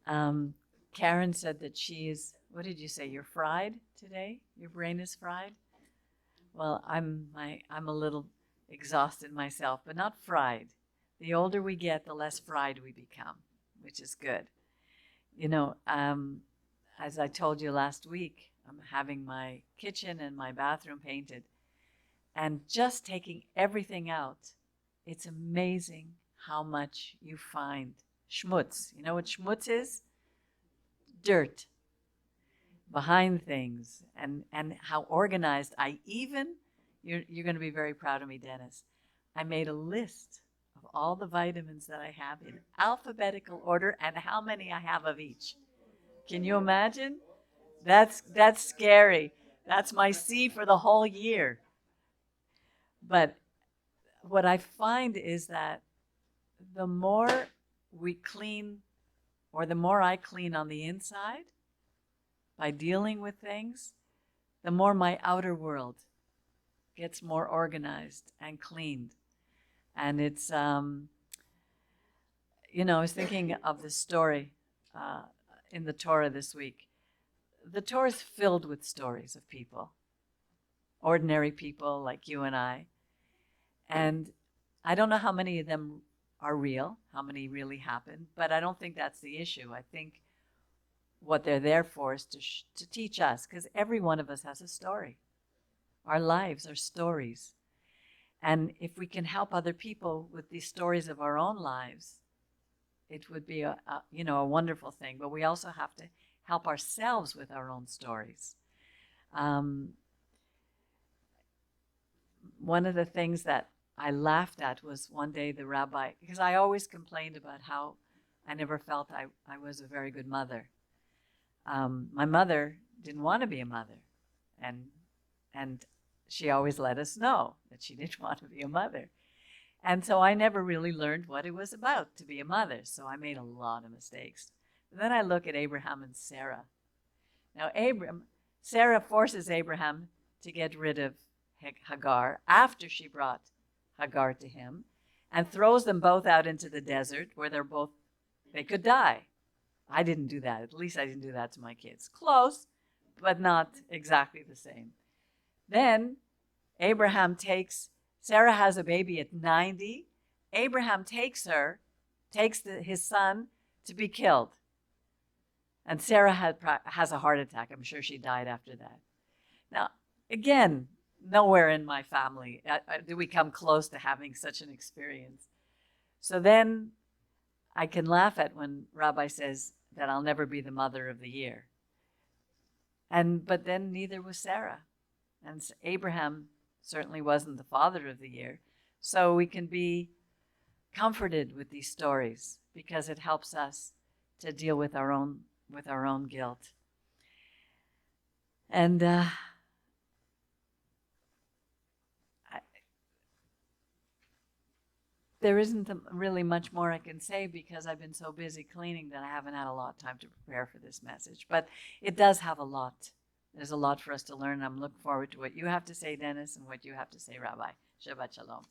Um, Karen said that what did you say? You're fried today? Your brain is fried? Well, I'm a little exhausted myself, but not fried. The older we get, the less fried we become, which is good. You know, as I told you last week, I'm having my kitchen and my bathroom painted, and just taking everything out, it's amazing how much you find schmutz. You know what schmutz is? Dirt behind things, and how organized you're going to be very proud of me, Dennis. I made a list of all the vitamins that I have in alphabetical order and how many I have of each. Can you imagine? That's scary. That's my C for the whole year. But what I find is that the more we clean, or the more I clean on the inside by dealing with things, the more my outer world gets more organized and cleaned. And it's, you know, I was thinking of this story in the Torah this week. The Torah is filled with stories of people, ordinary people like you and I. And I don't know how many of them are real, how many really happened, but I don't think that's the issue. I think what they're there for is to teach us, because every one of us has a story. Our lives are stories. And if we can help other people with these stories of our own lives, it would be a wonderful thing. But we also have to help ourselves with our own stories. One of the things that I laughed at was one day the rabbi, because I always complained about how I never felt I was a very good mother. My mother didn't want to be a mother, and she always let us know that she didn't want to be a mother. And so I never really learned what it was about to be a mother, so I made a lot of mistakes. But then I look at Abraham and Sarah. Now, Sarah forces Abraham to get rid of Hagar after she brought Hagar to him, and throws them both out into the desert where they could die. I didn't do that. At least I didn't do that to my kids. Close, but not exactly the same. Then Sarah has a baby at 90. Abraham takes his son to be killed. And Sarah has a heart attack. I'm sure she died after that. Now, again, nowhere in my family do we come close to having such an experience. So then I can laugh at when Rabbi says that I'll never be the mother of the year. But then neither was Sarah. And Abraham certainly wasn't the father of the year. So we can be comforted with these stories because it helps us to deal with our own guilt. And there isn't really much more I can say because I've been so busy cleaning that I haven't had a lot of time to prepare for this message. But it does have a lot. There's a lot for us to learn. I'm looking forward to what you have to say, Dennis, and what you have to say, Rabbi. Shabbat Shalom.